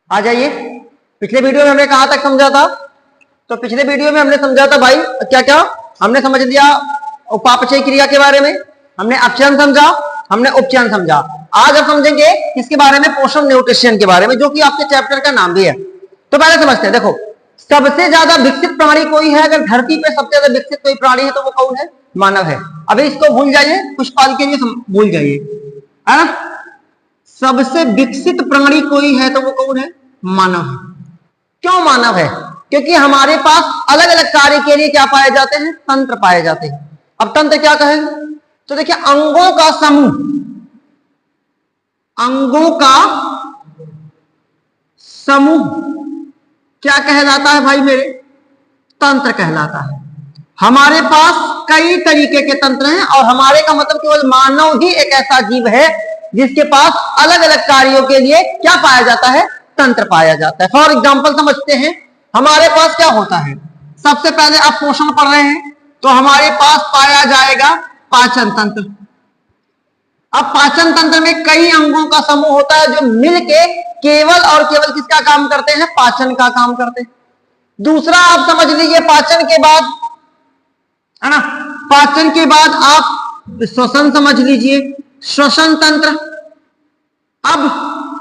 आ जाइए। पिछले वीडियो में हमने कहां तक समझा था? तो पिछले वीडियो में हमने समझा था भाई क्या क्या हमने समझ लिया, उपापचय क्रिया के बारे में, हमने अपचयन समझा, हमने उपचयन समझा। आज हम समझेंगे किसके बारे में? पोषण न्यूट्रिशन के बारे में, जो कि आपके चैप्टर का नाम भी है। तो पहले समझते हैं। देखो, सबसे ज्यादा विकसित प्राणी कोई है, अगर धरती पे सबसे ज्यादा विकसित कोई प्राणी है तो वो कौन है? मानव है। अभी इसको भूल जाइए, कुछ पल के लिए भूल जाइए, है ना। सबसे विकसित प्राणी कोई है तो वो कौन है? मानव है। क्यों मानव है? क्योंकि हमारे पास अलग अलग कार्य के लिए क्या पाए जाते हैं? तंत्र पाए जाते हैं। अब तंत्र क्या कहेंगे? तो देखिए, अंगों का समूह, अंगों का समूह क्या कहलाता है भाई मेरे? तंत्र कहलाता है। हमारे पास कई तरीके के तंत्र हैं, और हमारे का मतलब केवल मानव ही एक ऐसा जीव है जिसके पास अलग अलग कार्यों के लिए क्या पाया जाता है? तंत्र पाया जाता है। फॉर एग्जाम्पल समझते हैं, हमारे पास क्या होता है? सबसे पहले आप पोषण पढ़ रहे हैं तो हमारे पास पाया जाएगा पाचन तंत्र। अब पाचन तंत्र में कई अंगों का समूह होता है जो मिलके केवल और केवल किसका काम करते हैं? पाचन का काम करते हैं। दूसरा आप समझ लीजिए, पाचन के बाद, है ना, पाचन के बाद आप श्वसन समझ लीजिए, श्वसन तंत्र। अब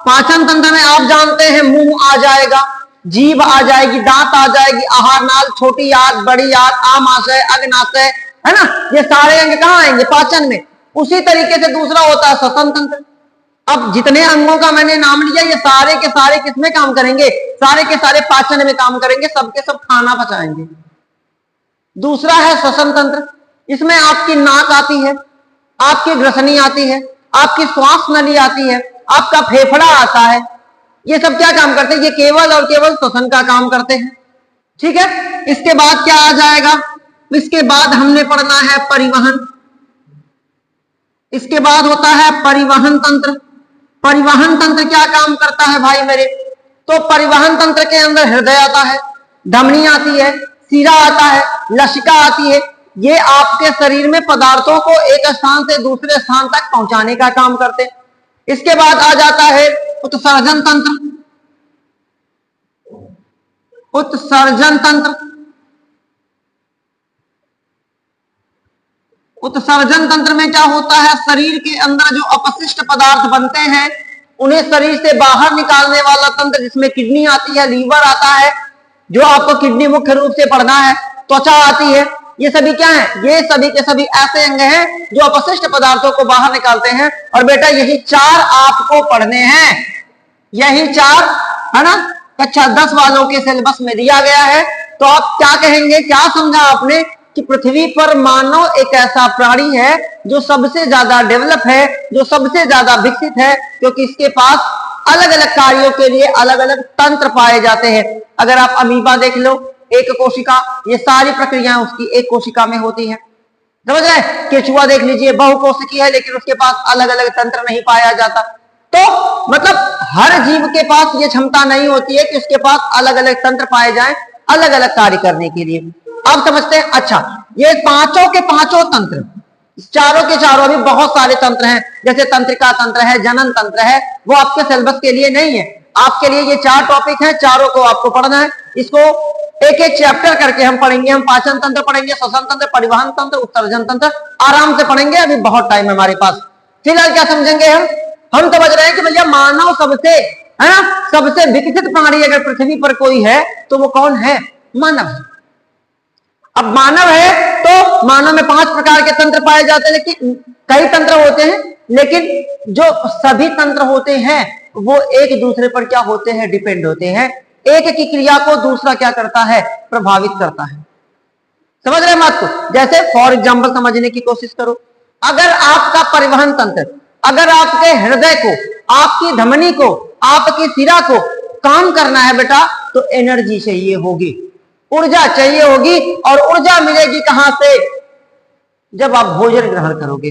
पाचन तंत्र में आप जानते हैं मुंह आ जाएगा, जीभ आ जाएगी, दांत आ जाएगी, आहार नाल, छोटी आंत, बड़ी आंत, आमाशय, अग्नाशय, है ना, ये सारे अंग कहां आएंगे? पाचन में। उसी तरीके से दूसरा होता है श्वसन तंत्र। अब जितने अंगों का मैंने नाम लिया, ये सारे के सारे किसमें काम करेंगे? सारे के सारे पाचन में काम करेंगे, सबके सब खाना पचाएंगे। दूसरा है श्वसन तंत्र। इसमें आपकी नाक आती है, आपकी ग्रसनी आती है, आपकी श्वास नली आती है, आपका फेफड़ा आता है। ये सब क्या काम करते हैं? ये केवल और केवल श्वसन का काम करते हैं। ठीक है। इसके बाद क्या आ जाएगा? इसके बाद हमने पढ़ना है परिवहन। इसके बाद होता है परिवहन तंत्र। परिवहन तंत्र क्या काम करता है भाई मेरे? तो परिवहन तंत्र के अंदर हृदय आता है, धमनी आती है, सीरा आता है, लसिका आती है। ये आपके शरीर में पदार्थों को एक स्थान से दूसरे स्थान तक पहुंचाने का काम करते हैं। इसके बाद आ जाता है उत्सर्जन तंत्र। उत्सर्जन तंत्र, उत्सर्जन तंत्र में क्या होता है? शरीर के अंदर जो अपशिष्ट पदार्थ बनते हैं उन्हें शरीर से बाहर निकालने वाला तंत्र, जिसमें किडनी आती है, लीवर आता है, जो आपको किडनी मुख्य रूप से पढ़ना है, त्वचा आती है। ये सभी क्या है? ये सभी के सभी ऐसे अंग हैं जो अपशिष्ट पदार्थों को बाहर निकालते हैं। और बेटा यही चार आपको पढ़ने हैं, यही चार, है ना, कक्षा 10 वालों के सिलेबस में दिया गया है। तो आप क्या कहेंगे? क्या समझा आपने? कि पृथ्वी पर मानव एक ऐसा प्राणी है जो सबसे ज्यादा डेवलप है, जो सबसे ज्यादा विकसित है, क्योंकि इसके पास अलग अलग कार्यों के लिए अलग अलग तंत्र पाए जाते हैं। अगर आप अमीबा देख लो, एक कोशिका, ये सारी प्रक्रियाएं उसकी एक कोशिका में होती है। समझ रहे? केचुआ देख लीजिए, बहुकोशिकीय है, लेकिन उसके पास अलग अलग तंत्र नहीं पाया जाता। तो मतलब हर जीव के पास ये क्षमता नहीं होती है कि उसके पास अलग अलग तंत्र पाए जाएं अलग अलग कार्य करने के लिए। अब समझते हैं। अच्छा, ये पांचों के पांचों तंत्र, चारों के चारों, अभी बहुत सारे तंत्र हैं, जैसे तंत्रिका तंत्र है, जनन तंत्र है, वो आपके सिलेबस के लिए नहीं है। आपके लिए ये 4 टॉपिक हैं, चारों को आपको पढ़ना है। इसको एक एक चैप्टर करके हम पढ़ेंगे। हम पाचन तंत्र पढ़ेंगे, श्वसन तंत्र, परिवहन तंत्र, उत्सर्जन तंत्र, आराम से पढ़ेंगे। अभी बहुत टाइम है हमारे पास। फिलहाल क्या समझेंगे हम समझ रहे हैं कि भैया मानव सबसे, है ना, सबसे विकसित प्राणी अगर पृथ्वी पर कोई है तो वो कौन है? मानव है। अब मानव है तो मानव में 5 प्रकार के तंत्र पाए जाते हैं, लेकिन कई तंत्र होते हैं, लेकिन जो सभी तंत्र होते हैं वो एक दूसरे पर क्या होते हैं? डिपेंड होते हैं। एक की क्रिया को दूसरा क्या करता है? प्रभावित करता है। समझ रहे हैं बात को? जैसे फॉर एग्जाम्पल समझने की कोशिश करो। अगर आपका परिवहन तंत्र, अगर आपके हृदय को, आपकी धमनी को, आपकी सिरा को काम करना है बेटा, तो एनर्जी चाहिए होगी, ऊर्जा चाहिए होगी। और ऊर्जा मिलेगी कहां से? जब आप भोजन ग्रहण करोगे।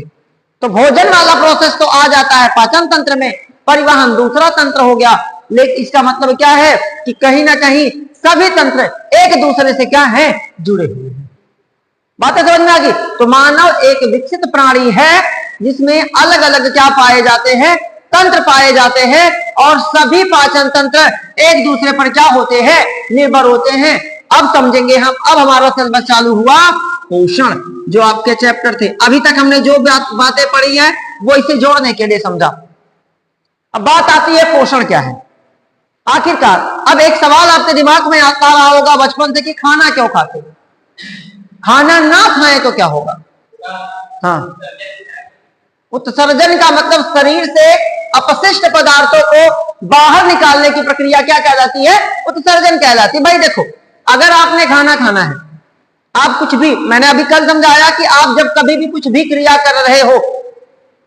तो भोजन वाला प्रोसेस तो आ जाता है पाचन तंत्र में, परिवहन दूसरा तंत्र हो गया। लेकिन इसका मतलब क्या है कि कहीं ना कहीं सभी तंत्र एक दूसरे से क्या है? जुड़े हुए हैं। बातें समझ में आ गई? तो मानव एक विकसित प्राणी है जिसमें अलग अलग क्या पाए जाते हैं? तंत्र पाए जाते हैं और सभी पाचन तंत्र एक दूसरे पर क्या होते हैं, निर्भर होते हैं। अब समझेंगे हम, अब हमारा सिलेबस चालू हुआ पोषण, जो आपके चैप्टर थे। अभी तक हमने जो बातें पढ़ी है वो इसे जोड़ने के लिए समझा। अब बात आती है पोषण क्या है आखिरकार। अब एक सवाल आपके दिमाग में आता रहा होगा बचपन से कि खाना क्यों खाते, खाना ना खाएं तो क्या होगा। हाँ, उत्सर्जन का मतलब शरीर से अपशिष्ट पदार्थों को बाहर निकालने की प्रक्रिया क्या कहलाती है, उत्सर्जन कहलाती है। भाई देखो, अगर आपने खाना खाना है, आप कुछ भी, मैंने अभी कल समझाया कि आप जब कभी भी कुछ भी क्रिया कर रहे हो,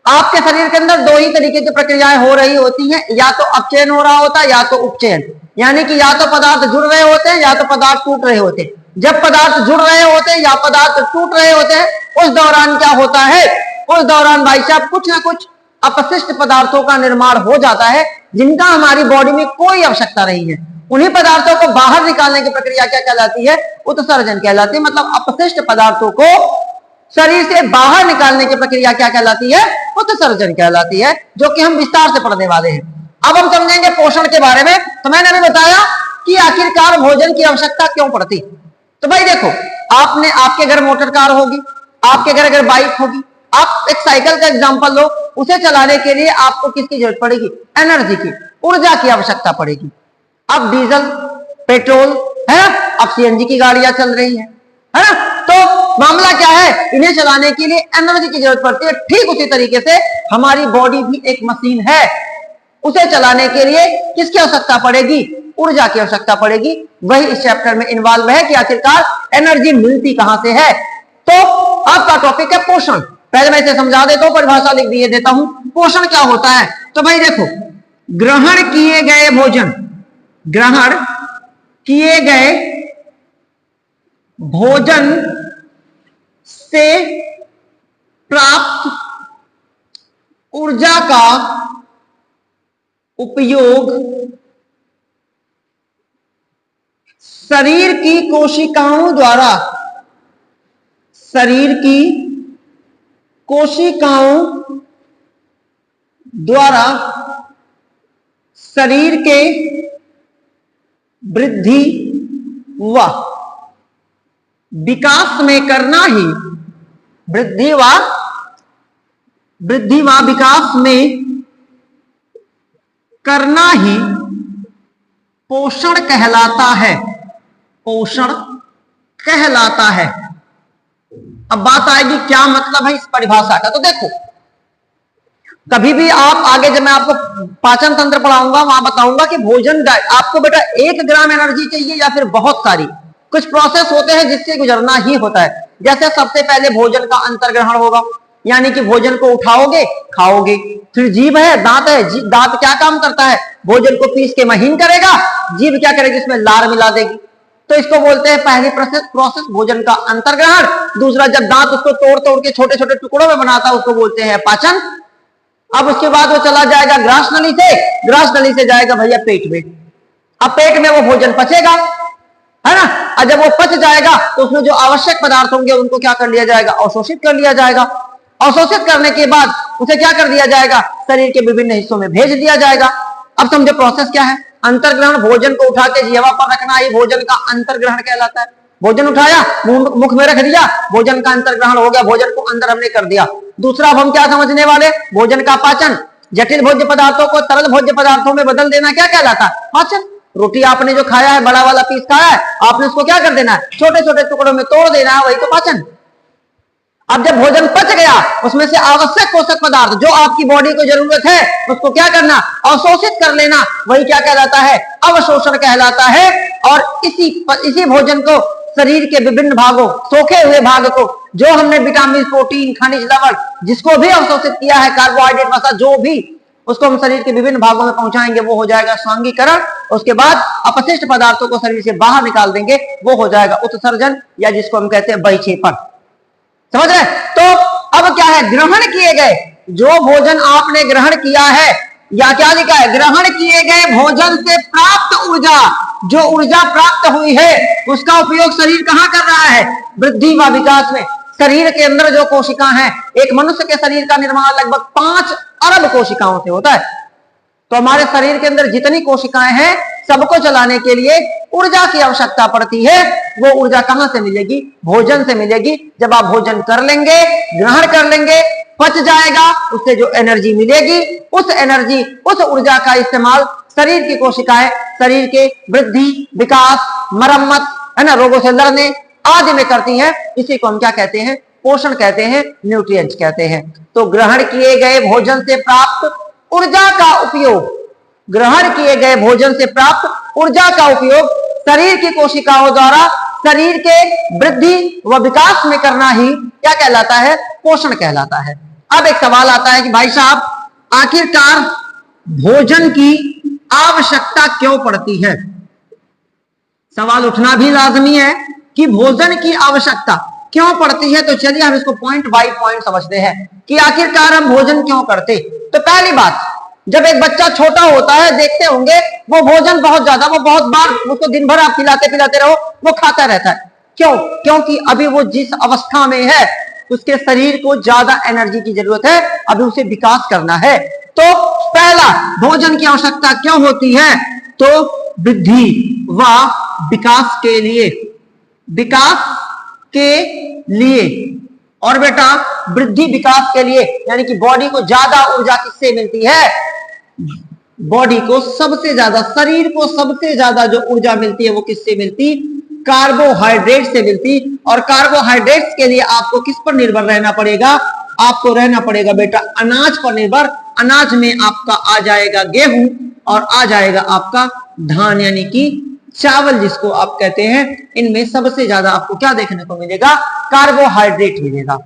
आपके शरीर के अंदर दो ही तरीके की प्रक्रियाएं हो रही होती हैं, या तो अपचयन हो रहा होता है या तो उपचयन, यानी कि या तो पदार्थ जुड़ रहे होते हैं या तो पदार्थ टूट रहे होते हैं। जब पदार्थ जुड़ रहे होते हैं या पदार्थ टूट रहे होते हैं, उस दौरान क्या होता है, उस दौरान भाई साहब कुछ ना कुछ अपशिष्ट पदार्थों का निर्माण हो जाता है, जिनका हमारी बॉडी में कोई आवश्यकता नहीं है। उन्हीं पदार्थों को बाहर निकालने की प्रक्रिया क्या कहलाती है, उत्सर्जन कहलाती है। मतलब अपशिष्ट पदार्थों को शरीर से बाहर निकालने की प्रक्रिया क्या कहलाती है, उत्सर्जन कहलाती है, जो कि हम विस्तार से पढ़ने वाले हैं। अब हम समझेंगे पोषण के बारे में। तो मैंने अभी बताया कि आखिरकार भोजन की आवश्यकता क्यों पड़ती। तो भाई देखो, आपने, आपके घर मोटर कार होगी, आपके घर अगर बाइक होगी, आप एक साइकिल का एग्जांपल लो, उसे चलाने के लिए आपको किसकी जरूरत पड़ेगी, एनर्जी की, ऊर्जा की आवश्यकता पड़ेगी। अब डीजल, पेट्रोल है ना, अब सीएनजी की गाड़ियां चल रही है ना, तो मामला क्या है, इन्हें चलाने के लिए एनर्जी की जरूरत पड़ती है। ठीक उसी तरीके से हमारी बॉडी भी एक मशीन है, उसे चलाने के लिए किसकी आवश्यकता पड़ेगी, ऊर्जा की आवश्यकता पड़ेगी। वही इस चैप्टर में इन्वॉल्व है कि आखिरकार एनर्जी मिलती कहां से है। तो आपका टॉपिक है पोषण। पहले मैं इसे समझा देता हूं, परिभाषा लिख दिए देता हूं, पोषण क्या होता है। तो भाई देखो, ग्रहण किए गए भोजन, ग्रहण किए गए भोजन से प्राप्त ऊर्जा का उपयोग शरीर की कोशिकाओं द्वारा, शरीर की कोशिकाओं द्वारा शरीर के वृद्धि व विकास में करना ही, वृद्धि व विकास में करना ही पोषण कहलाता है, पोषण कहलाता है। अब बात आएगी क्या मतलब है इस परिभाषा का। तो देखो, कभी भी आप आगे जब मैं आपको पाचन तंत्र पढ़ाऊंगा वहां बताऊंगा कि भोजन आपको बेटा 1 ग्राम एनर्जी चाहिए या फिर बहुत सारी, कुछ प्रोसेस होते हैं जिससे गुजरना ही होता है। जैसे सबसे पहले भोजन का अंतर्ग्रहण होगा, यानी कि भोजन को उठाओगे खाओगे। फिर जीभ है, दांत है, दांत क्या काम करता है, भोजन को पीस के महीन करेगा, जीभ क्या करेगी, इसमें लार मिला देगी। तो इसको बोलते हैं पहली प्रोसेस भोजन का अंतर्ग्रहण। दूसरा, जब दांत उसको तोड़ तोड़ के छोटे छोटे टुकड़ों में बनाता है उसको बोलते हैं पाचन। अब उसके बाद वो चला जाएगा ग्रास नली से, ग्रास नली से जाएगा भैया पेट में। अब पेट में वो भोजन पचेगा, है ना। और जब वो पच जाएगा तो उसमें जो आवश्यक पदार्थ होंगे उनको क्या कर लिया जाएगा, अवशोषित कर लिया जाएगा। अवशोषित करने के बाद उसे क्या कर दिया जाएगा, शरीर के विभिन्न हिस्सों में भेज दिया जाएगा। अब समझो प्रोसेस क्या है, अंतर्ग्रहण, भोजन को उठा के जीवा पर रखना ही भोजन का अंतर्ग्रहण कहलाता है। भोजन उठाया, मुख में रख दिया, भोजन का अंतर्ग्रहण हो गया, भोजन को अंदर हमने कर दिया। दूसरा, अब हम क्या समझने वाले, भोजन का पाचन। जटिल भोज्य पदार्थों को तरल भोज्य पदार्थों में बदल देना क्या कहलाता है, पाचन। रोटी आपने जो खाया है, बड़ा वाला पीस खाया है, आपने उसको क्या कर देना है, छोटे छोटे टुकड़ों में तोड़ देना है, वही तो पाचन। अब जब भोजन पच गया, उसमें से आवश्यक पोषक पदार्थ जो आपकी बॉडी को जरूरत है उसको क्या करना, अवशोषित कर लेना, वही क्या कहलाता है, अवशोषण कहलाता है। और इसी भोजन को शरीर के विभिन्न भागों, सोखे हुए भाग को, जो हमने विटामिन, प्रोटीन, खनिज, लवण जिसको भी अवशोषित किया है, कार्बोहाइड्रेट, वसा जो भी, उसको हम शरीर के विभिन्न भागों में पहुंचाएंगे, वो हो जाएगा स्वांगीकरण। उसके बाद अपशिष्ट पदार्थों को शरीर से बाहर निकाल देंगे, वो हो जाएगा उत्सर्जन, या जिसको हम कहते हैं बहिक्षेपण। समझ रहे। तो अब क्या है, ग्रहण किए गए, जो भोजन आपने ग्रहण किया है, या क्या लिखा है, ग्रहण किए गए भोजन से प्राप्त ऊर्जा, जो ऊर्जा प्राप्त हुई है उसका उपयोग शरीर कहां कर रहा है, वृद्धि व विकास में। शरीर के अंदर जो कोशिका हैं, एक मनुष्य के शरीर का निर्माण लगभग 5 अरब कोशिकाओं से होता है। तो हमारे शरीर के अंदर जितनी कोशिकाएं हैं सबको चलाने के लिए ऊर्जा की आवश्यकता पड़ती है। वो ऊर्जा कहां से मिलेगी? भोजन से मिलेगी। जब आप भोजन कर लेंगे, ग्रहण कर लेंगे, पच जाएगा, उससे जो एनर्जी मिलेगी, उस एनर्जी, उस ऊर्जा का इस्तेमाल शरीर की कोशिकाएं शरीर के वृद्धि, विकास, मरम्मत, है ना, रोगों से लड़ने आदि में करती हैं। इसी को हम क्या कहते हैं? पोषण कहते हैं, न्यूट्रिएंट्स कहते हैं। तो ग्रहण किए गए भोजन से प्राप्त ऊर्जा का उपयोग, ग्रहण किए गए भोजन से प्राप्त ऊर्जा का उपयोग शरीर की कोशिकाओं द्वारा शरीर के वृद्धि व विकास में करना ही क्या कहलाता है? पोषण कहलाता है। अब एक सवाल आता है कि भाई साहब, आखिरकार भोजन की आवश्यकता क्यों पड़ती है? सवाल उठना भी लाजमी है कि भोजन की आवश्यकता क्यों पड़ती है। तो चलिए हम इसको पॉइंट बाय पॉइंट समझते हैं कि आखिरकार हम भोजन क्यों करते। तो पहली बात, जब एक बच्चा छोटा होता है, देखते होंगे वो भोजन बहुत ज्यादा, वो बहुत बार, उसको दिन भर आप खिलाते पिलाते रहो, वो खाता रहता है। क्यों? क्योंकि अभी वो जिस अवस्था में है उसके शरीर को ज्यादा एनर्जी की जरूरत है, अभी उसे विकास करना है। तो पहला, भोजन की आवश्यकता क्यों होती है? तो वृद्धि व विकास के लिए, विकास के लिए। और बेटा वृद्धि विकास के लिए यानी कि बॉडी को ज्यादा ऊर्जा किससे मिलती है? बॉडी को सबसे ज्यादा, शरीर को सबसे ज्यादा जो ऊर्जा मिलती है वो किससे मिलती? कार्बोहाइड्रेट से मिलती। और कार्बोहाइड्रेट्स के लिए आपको किस पर निर्भर रहना पड़ेगा? आपको रहना पड़ेगा बेटा अनाज पर निर्भर। अनाज में आपका आ जाएगा गेहूं और आ जाएगा आपका धान यानी कि चावल जिसको आप कहते हैं। इनमें सबसे ज्यादा आपको क्या देखने को मिलेगा? कार्बोहाइड्रेट मिलेगा।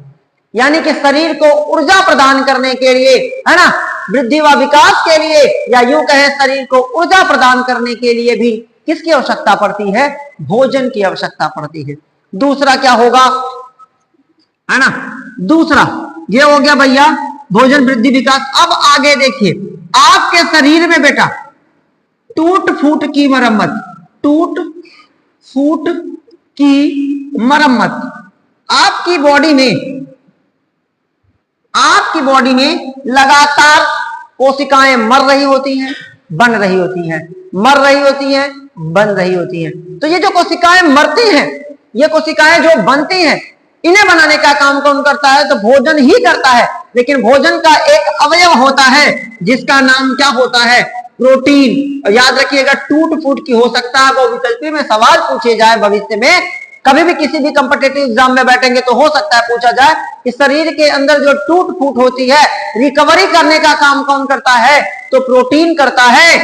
यानी कि शरीर को ऊर्जा प्रदान करने के लिए, है ना, वृद्धि व विकास के लिए, या यूं कहें शरीर को ऊर्जा प्रदान करने के लिए भी किसकी आवश्यकता पड़ती है? भोजन की आवश्यकता पड़ती है। दूसरा क्या होगा, है ना, दूसरा ये हो गया भैया भोजन, वृद्धि, विकास। अब आगे देखिए, आपके शरीर में बेटा टूट फूट की मरम्मत, टूट फूट की मरम्मत। आपकी बॉडी में लगातार कोशिकाएं मर रही होती हैं, बन रही होती हैं, मर रही होती हैं, बन रही होती हैं। तो ये जो कोशिकाएं मरती हैं, ये कोशिकाएं जो बनती हैं, इन्हें बनाने का काम कौन करता है? तो भोजन ही करता है। लेकिन भोजन का एक अवयव होता है जिसका नाम क्या होता है? प्रोटीन। याद रखिएगा, टूट फूट की हो सकता है वो विकल्पी में सवाल पूछे जाए भविष्य में, कभी भी किसी भी कॉम्पिटिटिव एग्जाम में बैठेंगे तो हो सकता है पूछा जाए कि शरीर के अंदर जो टूट फूट होती है, रिकवरी करने का काम कौन करता है? तो प्रोटीन करता है।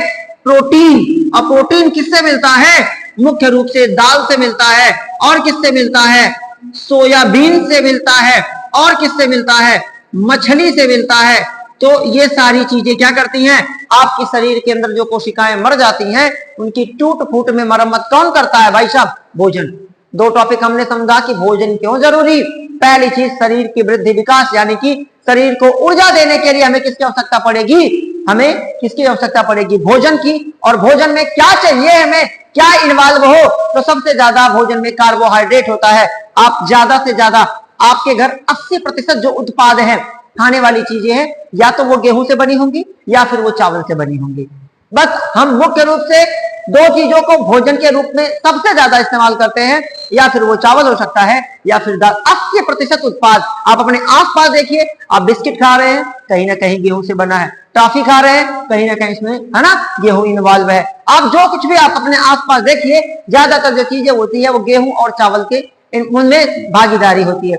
प्रोटीन, और प्रोटीन किससे मिलता है? मुख्य रूप से दाल से मिलता है। और किससे मिलता है? सोयाबीन से मिलता है। और किससे मिलता है? मछली से मिलता है। तो ये सारी चीजें क्या करती हैं? आपके शरीर के अंदर जो कोशिकाएं मर जाती हैं, उनकी टूट फूट में मरम्मत कौन करता है? भाई साहब, भोजन। दो टॉपिक हमने समझा कि भोजन क्यों जरूरी। पहली चीज, शरीर की वृद्धि विकास, यानी कि शरीर को ऊर्जा देने के लिए हमें किसकी आवश्यकता पड़ेगी? हमें किसकी आवश्यकता पड़ेगी? भोजन की। और भोजन में क्या चाहिए हमें, क्या इन्वॉल्व हो? तो सबसे ज्यादा भोजन में कार्बोहाइड्रेट होता है। आप ज्यादा से ज्यादा, आपके घर 80% जो उत्पाद है, खाने वाली चीजें हैं, या तो वो गेहूं से बनी होंगी या फिर वो चावल से बनी होंगी। बस हम मुख्य रूप से दो चीजों को भोजन के रूप में सबसे ज्यादा इस्तेमाल करते हैं, या फिर वो चावल हो सकता है या फिर दाल। 80% उत्पाद आप अपने आसपास देखिए, आप बिस्किट खा रहे हैं, कहीं ना कहीं गेहूं से बना है। टॉफी खा रहे हैं, कहीं ना कहीं इसमें, है ना, गेहूं इन्वॉल्व है। आप जो कुछ भी आप अपने आसपास देखिए, ज्यादातर जो चीजें होती है वो गेहूं और चावल के उनमें भागीदारी होती है।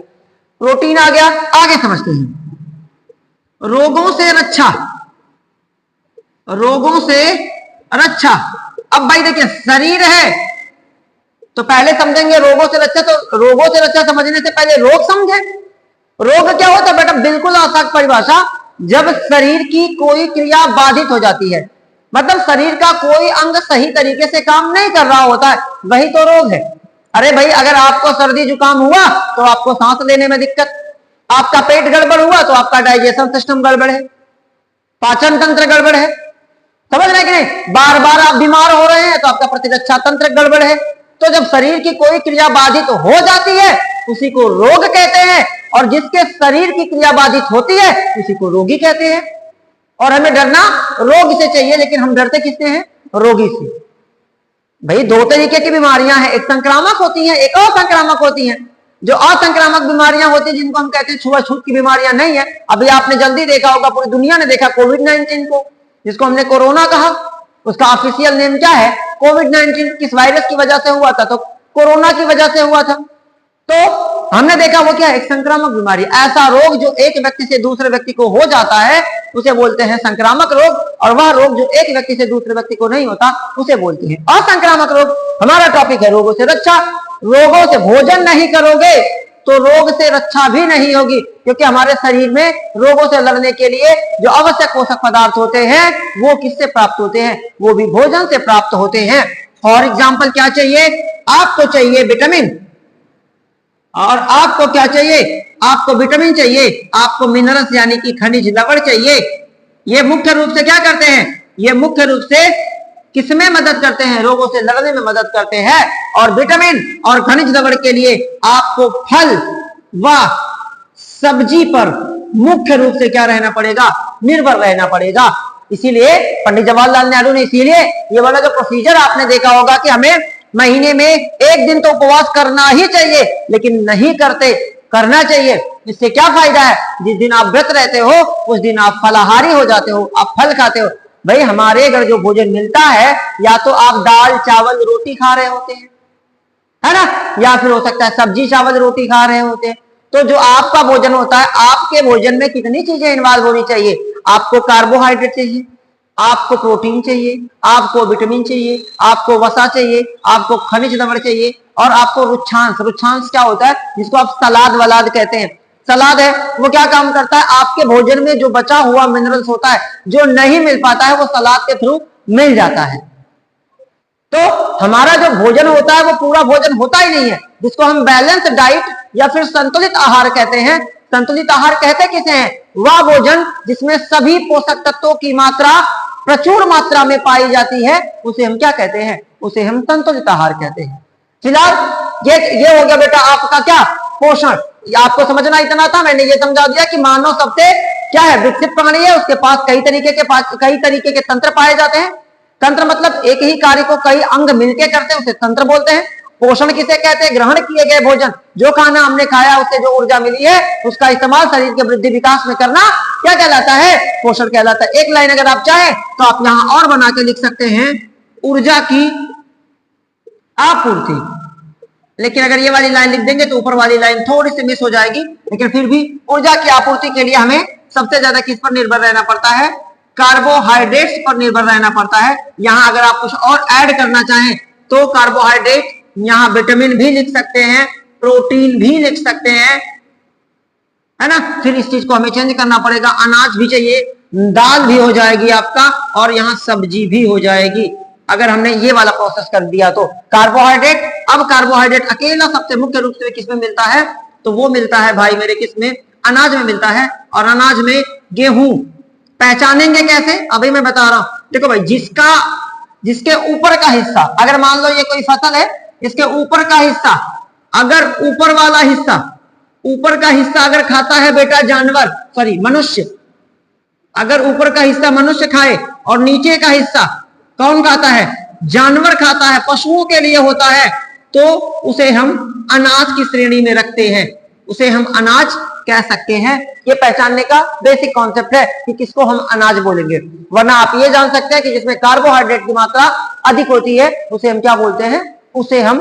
प्रोटीन आ गया। आगे समझते हैं, रोगों से रक्षा, रोगों से रक्षा। अब भाई देखिए, शरीर है तो पहले समझेंगे रोगों से रक्षा। तो रोगों से रक्षा समझने से पहले रोग समझे। रोग क्या होता है बेटा? बिल्कुल आसान परिभाषा, जब शरीर की कोई क्रिया बाधित हो जाती है, मतलब शरीर का कोई अंग सही तरीके से काम नहीं कर रहा होता है, वही तो रोग है। अरे भाई, अगर आपको सर्दी जुकाम हुआ तो आपको सांस लेने में दिक्कत, आपका पेट गड़बड़ हुआ तो आपका डाइजेशन सिस्टम गड़बड़ है, पाचन तंत्र गड़बड़ है, समझ रहे कि नहीं? बार बार आप बीमार हो रहे हैं तो आपका प्रतिरक्षा तंत्र गड़बड़ है। तो जब शरीर की कोई क्रिया बाधित हो जाती है उसी को रोग कहते हैं, और जिसके शरीर की क्रिया बाधित होती है उसी को रोगी कहते हैं। और हमें डरना रोग से चाहिए, लेकिन हम डरते किससे हैं? रोगी से। भाई दो तरीके की बीमारियां हैं, एक संक्रामक होती हैं, एक असंक्रामक होती हैं। जो असंक्रामक बीमारियां होती हैं जिनको हम कहते हैं छुआछूत की बीमारियां नहीं है। अभी आपने जल्दी देखा होगा, पूरी दुनिया ने देखा कोविड-19 को, जिसको हमने कोरोना कहा, उसका ऑफिशियल नेम क्या है? कोविड-19। किस वायरस की वजह से हुआ था? तो कोरोना की वजह से हुआ था। तो हमने देखा वो क्या है? एक संक्रामक बीमारी। ऐसा रोग जो एक व्यक्ति से दूसरे व्यक्ति को हो जाता है उसे बोलते हैं संक्रामक रोग, और वह रोग जो एक व्यक्ति से दूसरे व्यक्ति को नहीं होता उसे बोलते हैं असंक्रामक रोग। हमारा टॉपिक है रोगों से रक्षा। रोगों से भोजन नहीं करोगे तो रोग से रक्षा भी नहीं होगी, क्योंकि हमारे शरीर में रोगों से लड़ने के लिए जो आवश्यक पोषक पदार्थ होते हैं वो किससे प्राप्त होते हैं? वो भी भोजन से प्राप्त होते हैं। फॉर एग्जाम्पल क्या चाहिए? आपको चाहिए विटामिन, और आपको क्या चाहिए? आपको विटामिन चाहिए, आपको मिनरल्स यानी कि खनिज लवण चाहिए। ये मुख्य रूप से क्या करते हैं? ये मुख्य रूप से किसमें मदद करते हैं? रोगों से लड़ने में मदद करते हैं। और विटामिन और खनिज लवण के लिए आपको फल व सब्जी पर मुख्य रूप से क्या रहना पड़ेगा? निर्भर रहना पड़ेगा। इसीलिए पंडित जवाहरलाल नेहरू ने इसीलिए ये वाला जो प्रोसीजर आपने देखा होगा कि हमें महीने में एक दिन तो उपवास करना ही चाहिए, लेकिन नहीं करते, करना चाहिए। इससे क्या फायदा है? जिस दिन आप व्रत रहते हो उस दिन आप फलाहारी हो जाते हो, आप फल खाते हो। भाई हमारे घर जो भोजन मिलता है, या तो आप दाल चावल रोटी खा रहे होते हैं, है ना, या फिर हो सकता है सब्जी चावल रोटी खा रहे होते हैं। तो जो आपका भोजन होता है, आपके भोजन में कितनी चीजें इन्वॉल्व होनी चाहिए? आपको कार्बोहाइड्रेट चाहिए, आपको प्रोटीन चाहिए, आपको विटामिन चाहिए, आपको वसा चाहिए, आपको खनिज लवण चाहिए, और आपको रुक्षांश। रुक्षांश क्या होता है? जिसको आप सलाद वलाद कहते हैं। सलाद है वो क्या काम करता है? आपके भोजन में जो बचा हुआ मिनरल्स होता है, जो नहीं मिल पाता है, वो सलाद के थ्रू मिल जाता है। तो हमारा जो भोजन होता है वो पूरा भोजन होता ही नहीं है, जिसको हम बैलेंस डाइट या फिर संतुलित आहार कहते हैं। संतुलित आहार कहते किसे हैं? वह भोजन जिसमें सभी पोषक तत्वों की मात्रा प्रचुर मात्रा में पाई जाती है, उसे हम क्या कहते हैं? उसे हम संतुलित आहार कहते हैं। फिलहाल ये हो गया बेटा आपका क्या? पोषण। आपको समझना इतना था, मैंने ये समझा दिया कि मानव सबसे क्या है? विकसित प्राणी है, उसके पास कई तरीके के तंत्र पाए जाते हैं। तंत्र मतलब एक ही कार्य को कई अंग मिलके करते हैं, उसे तंत्र बोलते हैं। पोषण किसे कहते हैं? ग्रहण किए गए भोजन, जो खाना हमने खाया उससे जो ऊर्जा मिली है उसका इस्तेमाल शरीर के वृद्धि विकास में करना क्या कहलाता है? पोषण कहलाता है। एक लाइन अगर आप चाहें तो आप यहां और बना के लिख सकते हैं, ऊर्जा की आपूर्ति। लेकिन अगर ये वाली लाइन लिख देंगे तो ऊपर वाली लाइन थोड़ी सी मिस हो जाएगी। लेकिन फिर भी ऊर्जा की आपूर्ति के लिए हमें सबसे ज्यादा किस पर निर्भर रहना पड़ता है? कार्बोहाइड्रेट्स पर निर्भर रहना पड़ता है। यहां अगर आप कुछ और ऐड करना चाहें तो कार्बोहाइड्रेट, यहां विटामिन भी लिख सकते हैं, प्रोटीन भी लिख सकते हैं, है ना। फिर इस चीज को हमें चेंज करना पड़ेगा, अनाज भी चाहिए, दाल भी हो जाएगी आपका, और यहां सब्जी भी हो जाएगी। अगर हमने ये वाला प्रोसेस कर दिया तो कार्बोहाइड्रेट। अब कार्बोहाइड्रेट अकेला सबसे मुख्य रूप से किसमें मिलता है? तो वो मिलता है भाई मेरे किसमें? अनाज में मिलता है। और अनाज में गेहूं। पहचानेंगे कैसे? अभी मैं बता रहा हूं। देखो भाई, जिसके ऊपर का हिस्सा, अगर मान लो ये कोई फसल है, इसके ऊपर का हिस्सा, अगर ऊपर का हिस्सा अगर खाता है बेटा जानवर, सॉरी मनुष्य, अगर ऊपर का हिस्सा मनुष्य खाए और नीचे का हिस्सा कौन खाता है? जानवर खाता है, पशुओं के लिए होता है, तो उसे हम अनाज की श्रेणी में रखते हैं, उसे हम अनाज कह सकते हैं। ये पहचानने का बेसिक कॉन्सेप्ट है कि किसको हम अनाज बोलेंगे। वरना आप ये जान सकते हैं कि जिसमें कार्बोहाइड्रेट की मात्रा अधिक होती है उसे हम क्या बोलते हैं? उसे हम